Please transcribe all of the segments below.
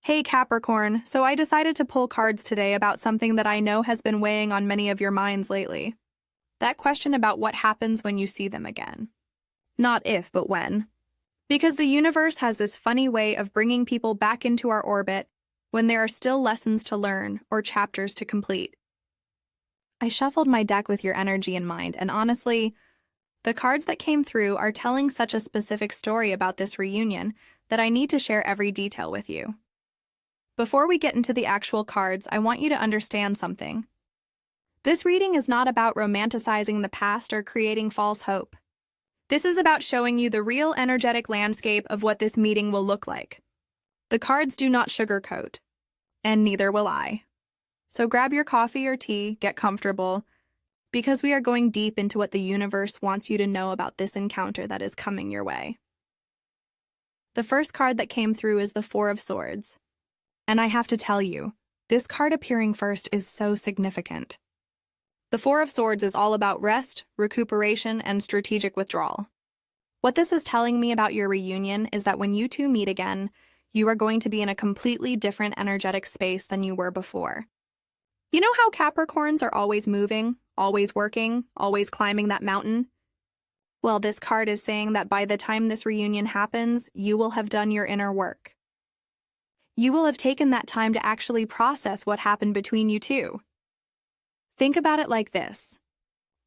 Hey Capricorn, so I decided to pull cards today about something that I know has been weighing on many of your minds lately. That question about what happens when you see them again. Not if, but when. Because the universe has this funny way of bringing people back into our orbit when there are still lessons to learn or chapters to complete. I shuffled my deck with your energy in mind, and honestly, the cards that came through are telling such a specific story about this reunion that I need to share every detail with you. Before we get into the actual cards, I want you to understand something. This reading is not about romanticizing the past or creating false hope. This is about showing you the real energetic landscape of what this meeting will look like. The cards do not sugarcoat, and neither will I. So grab your coffee or tea, get comfortable, because we are going deep into what the universe wants you to know about this encounter that is coming your way. The first card that came through is the Four of Swords. And I have to tell you, this card appearing first is so significant. The Four of Swords is all about rest, recuperation, and strategic withdrawal. What this is telling me about your reunion is that when you two meet again, you are going to be in a completely different energetic space than you were before. You know how Capricorns are always moving, always working, always climbing that mountain? Well, this card is saying that by the time this reunion happens, you will have done your inner work. You will have taken that time to actually process what happened between you two. Think about it like this.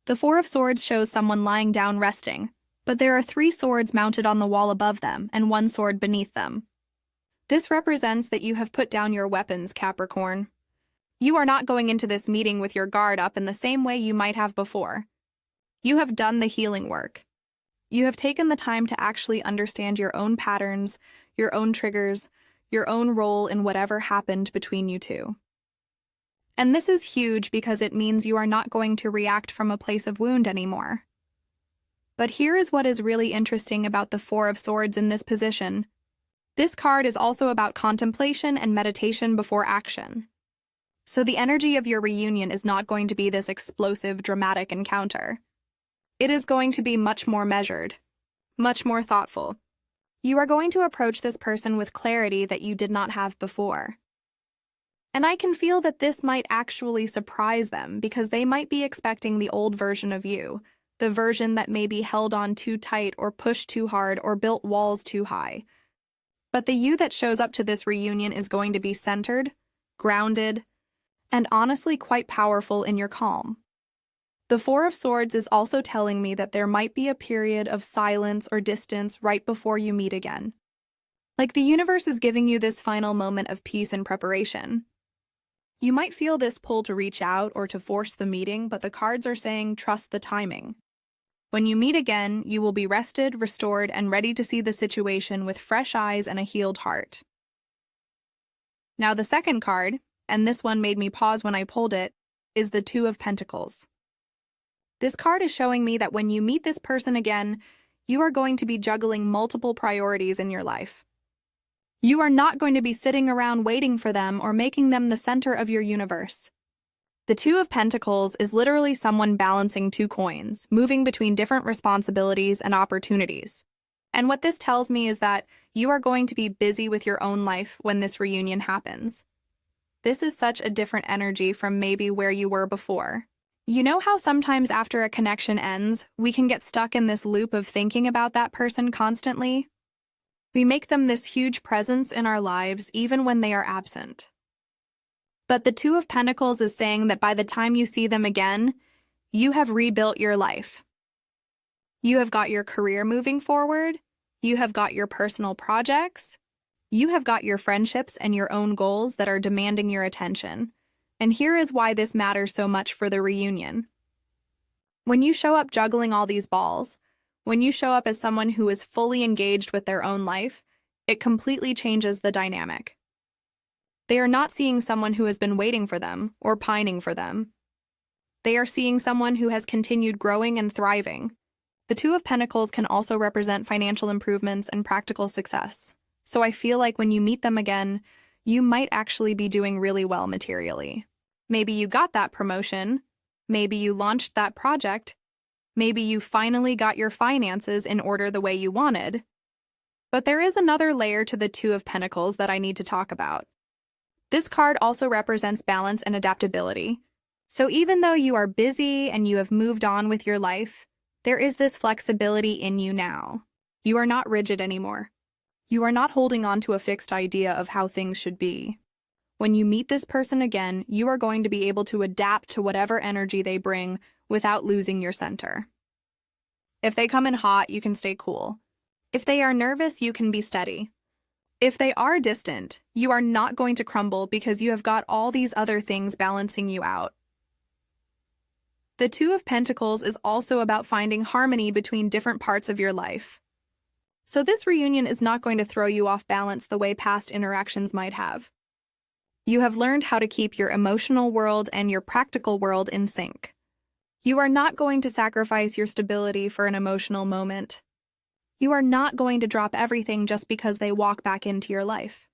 The Four of Swords shows someone lying down resting, but there are 3 swords mounted on the wall above them and 1 sword beneath them. This represents that you have put down your weapons, Capricorn. You are not going into this meeting with your guard up in the same way you might have before. You have done the healing work. You have taken the time to actually understand your own patterns, your own triggers, your own role in whatever happened between you two. And this is huge because it means you are not going to react from a place of wound anymore. But here is what is really interesting about the Four of Swords in this position. This card is also about contemplation and meditation before action. So the energy of your reunion is not going to be this explosive, dramatic encounter. It is going to be much more measured, much more thoughtful. You are going to approach this person with clarity that you did not have before. And I can feel that this might actually surprise them because they might be expecting the old version of you, the version that maybe held on too tight or pushed too hard or built walls too high. But the you that shows up to this reunion is going to be centered, grounded, and honestly quite powerful in your calm. The Four of Swords is also telling me that there might be a period of silence or distance right before you meet again. Like the universe is giving you this final moment of peace and preparation. You might feel this pull to reach out or to force the meeting, but the cards are saying trust the timing. When you meet again, you will be rested, restored, and ready to see the situation with fresh eyes and a healed heart. Now the second card, and this one made me pause when I pulled it, is the Two of Pentacles. This card is showing me that when you meet this person again, you are going to be juggling multiple priorities in your life. You are not going to be sitting around waiting for them or making them the center of your universe. The Two of Pentacles is literally someone balancing 2 coins, moving between different responsibilities and opportunities. And what this tells me is that you are going to be busy with your own life when this reunion happens. This is such a different energy from maybe where you were before. You know how sometimes after a connection ends, we can get stuck in this loop of thinking about that person constantly? We make them this huge presence in our lives even when they are absent. But the Two of Pentacles is saying that by the time you see them again, you have rebuilt your life. You have got your career moving forward, you have got your personal projects, you have got your friendships and your own goals that are demanding your attention. And here is why this matters so much for the reunion. When you show up juggling all these balls, when you show up as someone who is fully engaged with their own life, it completely changes the dynamic. They are not seeing someone who has been waiting for them or pining for them. They are seeing someone who has continued growing and thriving. The Two of Pentacles can also represent financial improvements and practical success. So I feel like when you meet them again, you might actually be doing really well materially. Maybe you got that promotion, maybe you launched that project, maybe you finally got your finances in order the way you wanted. But there is another layer to the Two of Pentacles that I need to talk about. This card also represents balance and adaptability. So even though you are busy and you have moved on with your life, there is this flexibility in you now. You are not rigid anymore. You are not holding on to a fixed idea of how things should be. When you meet this person again, you are going to be able to adapt to whatever energy they bring without losing your center. If they come in hot, you can stay cool. If they are nervous, you can be steady. If they are distant, you are not going to crumble because you have got all these other things balancing you out. The Two of Pentacles is also about finding harmony between different parts of your life. So this reunion is not going to throw you off balance the way past interactions might have. You have learned how to keep your emotional world and your practical world in sync. You are not going to sacrifice your stability for an emotional moment. You are not going to drop everything just because they walk back into your life.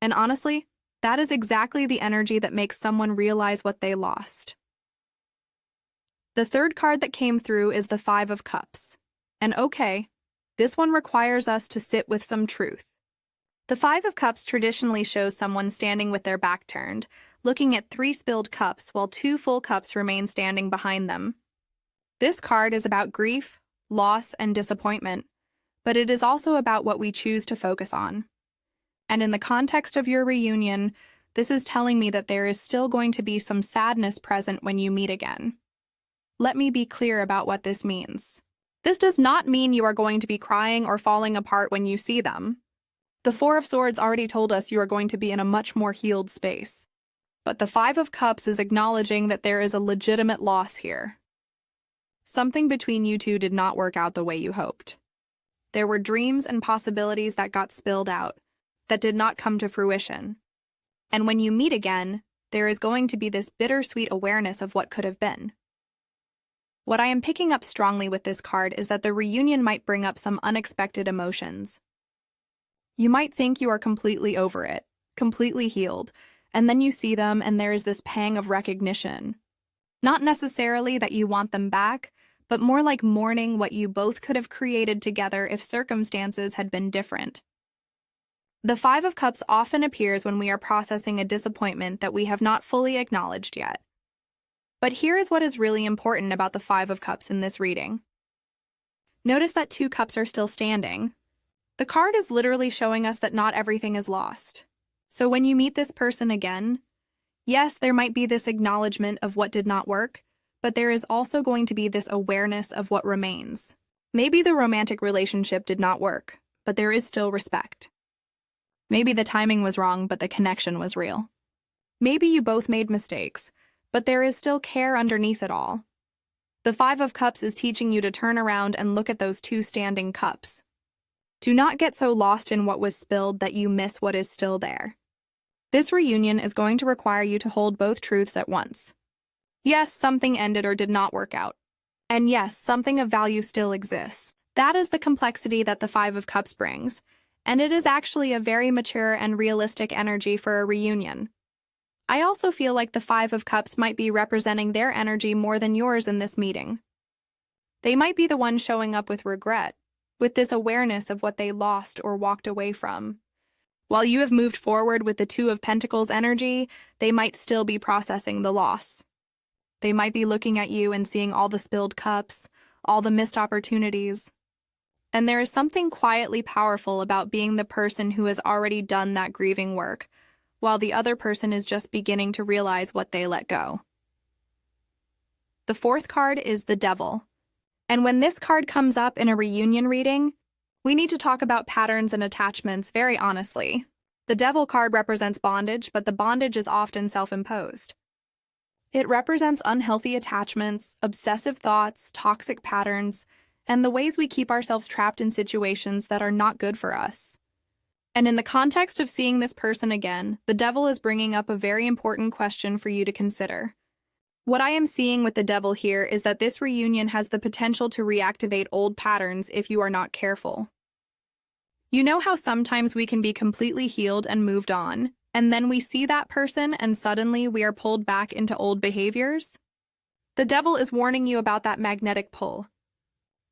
And honestly, that is exactly the energy that makes someone realize what they lost. The third card that came through is the Five of Cups. And okay, this one requires us to sit with some truth. The Five of Cups traditionally shows someone standing with their back turned, looking at 3 spilled cups while 2 full cups remain standing behind them. This card is about grief, loss, and disappointment, but it is also about what we choose to focus on. And in the context of your reunion, this is telling me that there is still going to be some sadness present when you meet again. Let me be clear about what this means. This does not mean you are going to be crying or falling apart when you see them. The Four of Swords already told us you are going to be in a much more healed space. But the Five of Cups is acknowledging that there is a legitimate loss here. Something between you two did not work out the way you hoped. There were dreams and possibilities that got spilled out, that did not come to fruition. And when you meet again, there is going to be this bittersweet awareness of what could have been. What I am picking up strongly with this card is that the reunion might bring up some unexpected emotions. You might think you are completely over it, completely healed, and then you see them and there is this pang of recognition. Not necessarily that you want them back, but more like mourning what you both could have created together if circumstances had been different. The Five of Cups often appears when we are processing a disappointment that we have not fully acknowledged yet. But here is what is really important about the Five of Cups in this reading. Notice that 2 cups are still standing. The card is literally showing us that not everything is lost. So when you meet this person again, yes, there might be this acknowledgement of what did not work, but there is also going to be this awareness of what remains. Maybe the romantic relationship did not work, but there is still respect. Maybe the timing was wrong, but the connection was real. Maybe you both made mistakes, but there is still care underneath it all. The Five of Cups is teaching you to turn around and look at those 2 standing cups. Do not get so lost in what was spilled that you miss what is still there. This reunion is going to require you to hold both truths at once. Yes, something ended or did not work out. And yes, something of value still exists. That is the complexity that the Five of Cups brings, and it is actually a very mature and realistic energy for a reunion. I also feel like the Five of Cups might be representing their energy more than yours in this meeting. They might be the ones showing up with regret, with this awareness of what they lost or walked away from. While you have moved forward with the Two of Pentacles energy, they might still be processing the loss. They might be looking at you and seeing all the spilled cups, all the missed opportunities. And there is something quietly powerful about being the person who has already done that grieving work, while the other person is just beginning to realize what they let go. The fourth card is the Devil. And when this card comes up in a reunion reading, we need to talk about patterns and attachments very honestly. The Devil card represents bondage, but the bondage is often self-imposed. It represents unhealthy attachments, obsessive thoughts, toxic patterns, and the ways we keep ourselves trapped in situations that are not good for us. And in the context of seeing this person again, the Devil is bringing up a very important question for you to consider. What I am seeing with the Devil here is that this reunion has the potential to reactivate old patterns if you are not careful. You know how sometimes we can be completely healed and moved on, and then we see that person and suddenly we are pulled back into old behaviors? The Devil is warning you about that magnetic pull.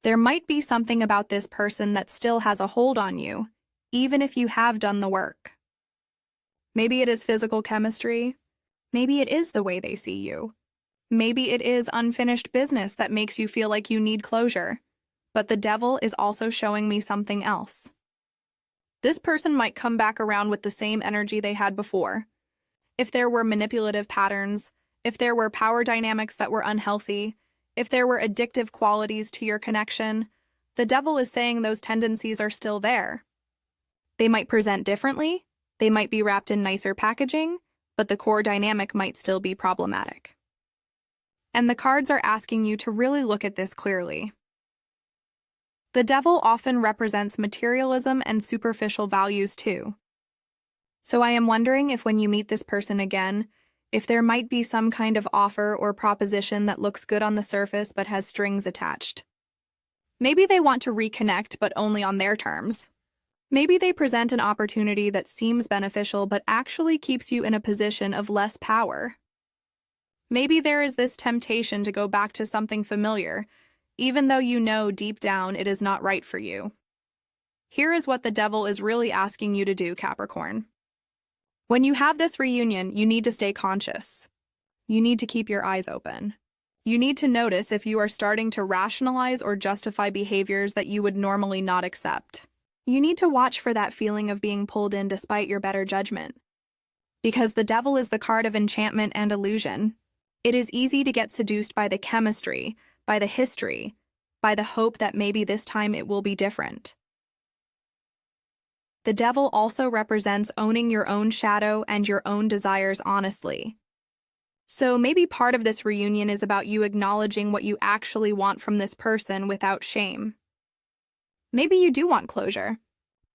There might be something about this person that still has a hold on you, even if you have done the work. Maybe it is physical chemistry. Maybe it is the way they see you. Maybe it is unfinished business that makes you feel like you need closure. But the devil is also showing me something else. This person might come back around with the same energy they had before. If there were manipulative patterns, if there were power dynamics that were unhealthy, if there were addictive qualities to your connection, the devil is saying those tendencies are still there. They might present differently, they might be wrapped in nicer packaging, but the core dynamic might still be problematic. And the cards are asking you to really look at this clearly. The devil often represents materialism and superficial values too. So I am wondering if when you meet this person again, if there might be some kind of offer or proposition that looks good on the surface but has strings attached. Maybe they want to reconnect but only on their terms. Maybe they present an opportunity that seems beneficial but actually keeps you in a position of less power. Maybe there is this temptation to go back to something familiar, even though you know deep down it is not right for you. Here is what the devil is really asking you to do, Capricorn. When you have this reunion, you need to stay conscious. You need to keep your eyes open. You need to notice if you are starting to rationalize or justify behaviors that you would normally not accept. You need to watch for that feeling of being pulled in despite your better judgment. Because the devil is the card of enchantment and illusion. It is easy to get seduced by the chemistry, by the history, by the hope that maybe this time it will be different. The devil also represents owning your own shadow and your own desires honestly. So maybe part of this reunion is about you acknowledging what you actually want from this person without shame. Maybe you do want closure.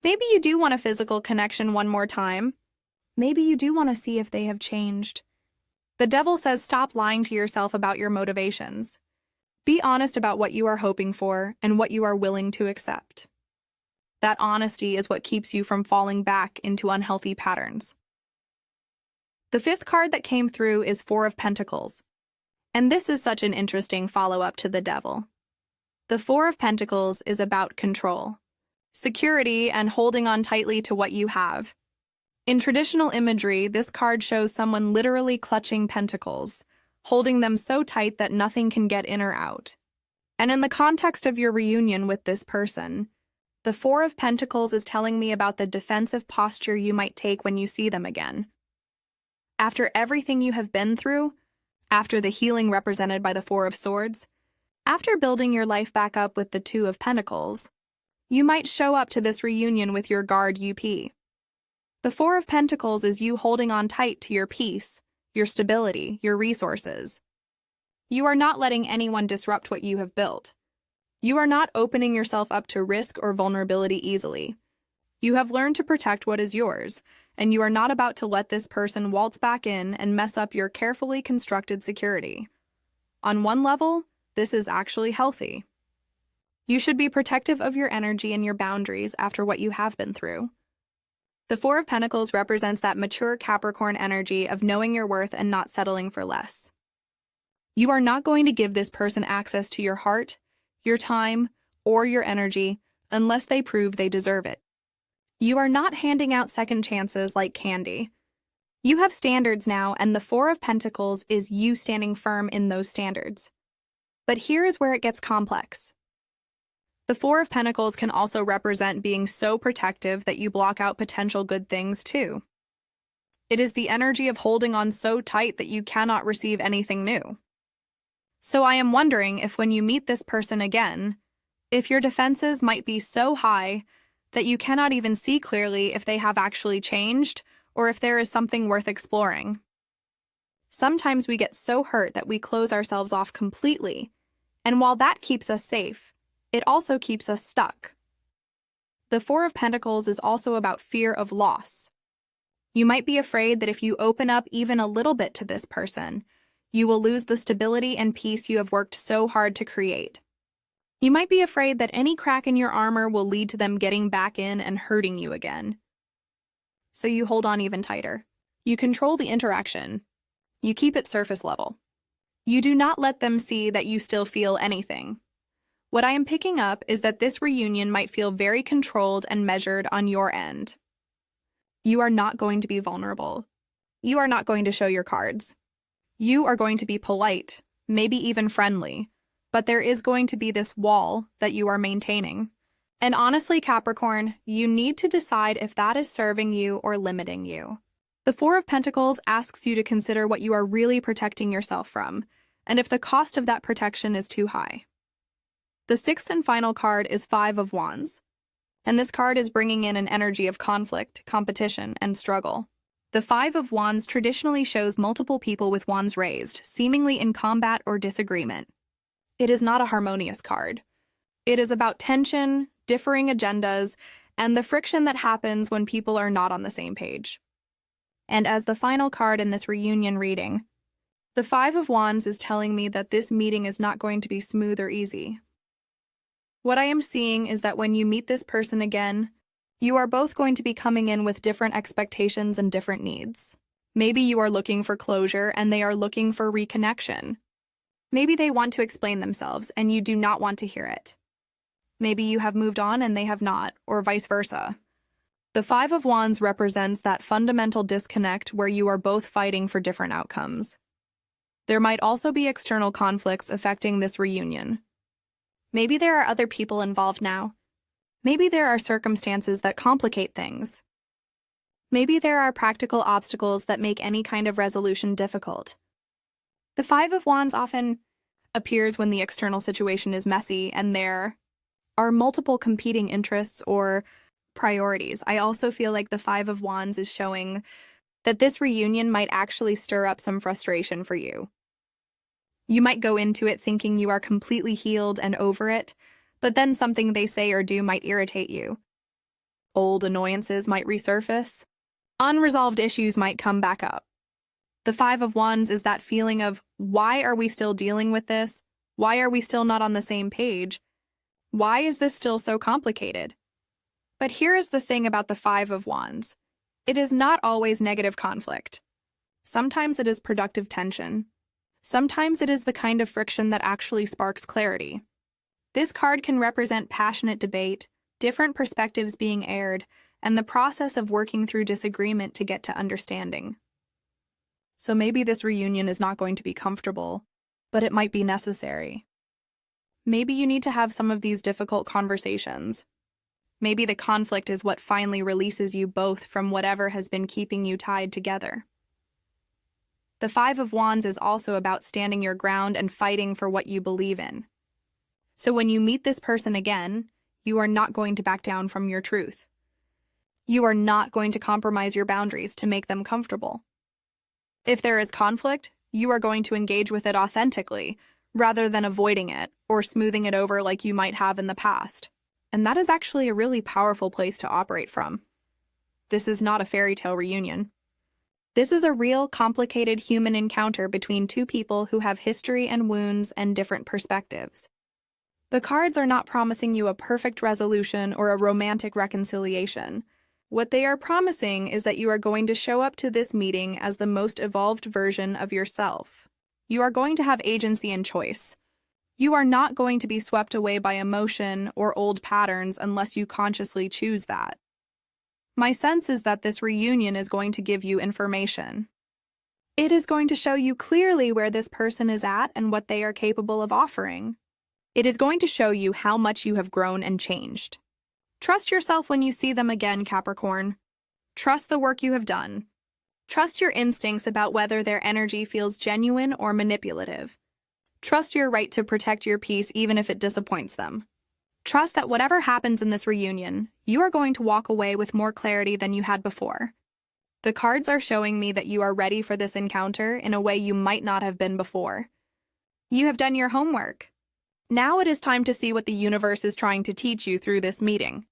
Maybe you do want a physical connection one more time. Maybe you do want to see if they have changed. The devil says stop lying to yourself about your motivations. Be honest about what you are hoping for and what you are willing to accept. That honesty is what keeps you from falling back into unhealthy patterns. The fifth card that came through is Four of Pentacles. And this is such an interesting follow-up to the devil. The Four of Pentacles is about control, security, and holding on tightly to what you have. In traditional imagery, this card shows someone literally clutching pentacles, holding them so tight that nothing can get in or out. And in the context of your reunion with this person, the Four of Pentacles is telling me about the defensive posture you might take when you see them again. After everything you have been through, after the healing represented by the Four of Swords, after building your life back up with the Two of Pentacles, you might show up to this reunion with your guard up. The Four of Pentacles is you holding on tight to your peace, your stability, your resources. You are not letting anyone disrupt what you have built. You are not opening yourself up to risk or vulnerability easily. You have learned to protect what is yours, and you are not about to let this person waltz back in and mess up your carefully constructed security. On one level, this is actually healthy. You should be protective of your energy and your boundaries after what you have been through. The Four of Pentacles represents that mature Capricorn energy of knowing your worth and not settling for less. You are not going to give this person access to your heart, your time, or your energy unless they prove they deserve it. You are not handing out second chances like candy. You have standards now, and the Four of Pentacles is you standing firm in those standards. But here is where it gets complex. The Four of Pentacles can also represent being so protective that you block out potential good things too. It is the energy of holding on so tight that you cannot receive anything new. So I am wondering if when you meet this person again, if your defenses might be so high that you cannot even see clearly if they have actually changed or if there is something worth exploring. Sometimes we get so hurt that we close ourselves off completely, and while that keeps us safe, it also keeps us stuck. The Four of Pentacles is also about fear of loss. You might be afraid that if you open up even a little bit to this person, you will lose the stability and peace you have worked so hard to create. You might be afraid that any crack in your armor will lead to them getting back in and hurting you again. So you hold on even tighter. You control the interaction. You keep it surface level. You do not let them see that you still feel anything. What I am picking up is that this reunion might feel very controlled and measured on your end. You are not going to be vulnerable. You are not going to show your cards. You are going to be polite, maybe even friendly, but there is going to be this wall that you are maintaining. And honestly, Capricorn, you need to decide if that is serving you or limiting you. The Four of Pentacles asks you to consider what you are really protecting yourself from, and if the cost of that protection is too high. The sixth and final card is Five of Wands, and this card is bringing in an energy of conflict, competition, and struggle. The Five of Wands traditionally shows multiple people with wands raised, seemingly in combat or disagreement. It is not a harmonious card. It is about tension, differing agendas, and the friction that happens when people are not on the same page. And as the final card in this reunion reading, the Five of Wands is telling me that this meeting is not going to be smooth or easy. What I am seeing is that when you meet this person again, you are both going to be coming in with different expectations and different needs. Maybe you are looking for closure and they are looking for reconnection. Maybe they want to explain themselves and you do not want to hear it. Maybe you have moved on and they have not, or vice versa. The Five of Wands represents that fundamental disconnect where you are both fighting for different outcomes. There might also be external conflicts affecting this reunion. Maybe there are other people involved now. Maybe there are circumstances that complicate things. Maybe there are practical obstacles that make any kind of resolution difficult. The Five of Wands often appears when the external situation is messy and there are multiple competing interests or priorities. I also feel like the Five of Wands is showing that this reunion might actually stir up some frustration for you. You might go into it thinking you are completely healed and over it, but then something they say or do might irritate you. Old annoyances might resurface. Unresolved issues might come back up. The Five of Wands is that feeling of, why are we still dealing with this? Why are we still not on the same page? Why is this still so complicated? But here is the thing about the Five of Wands. It is not always negative conflict. Sometimes it is productive tension. Sometimes it is the kind of friction that actually sparks clarity. This card can represent passionate debate, different perspectives being aired, and the process of working through disagreement to get to understanding. So maybe this reunion is not going to be comfortable, but it might be necessary. Maybe you need to have some of these difficult conversations. Maybe the conflict is what finally releases you both from whatever has been keeping you tied together. The Five of Wands is also about standing your ground and fighting for what you believe in. So when you meet this person again, you are not going to back down from your truth. You are not going to compromise your boundaries to make them comfortable. If there is conflict, you are going to engage with it authentically, rather than avoiding it or smoothing it over like you might have in the past. And that is actually a really powerful place to operate from. This is not a fairy tale reunion. This is a real, complicated human encounter between two people who have history and wounds and different perspectives. The cards are not promising you a perfect resolution or a romantic reconciliation. What they are promising is that you are going to show up to this meeting as the most evolved version of yourself. You are going to have agency and choice. You are not going to be swept away by emotion or old patterns unless you consciously choose that. My sense is that this reunion is going to give you information. It is going to show you clearly where this person is at and what they are capable of offering. It is going to show you how much you have grown and changed. Trust yourself when you see them again, Capricorn. Trust the work you have done. Trust your instincts about whether their energy feels genuine or manipulative. Trust your right to protect your peace even if it disappoints them. Trust that whatever happens in this reunion, you are going to walk away with more clarity than you had before. The cards are showing me that you are ready for this encounter in a way you might not have been before. You have done your homework. Now it is time to see what the universe is trying to teach you through this meeting.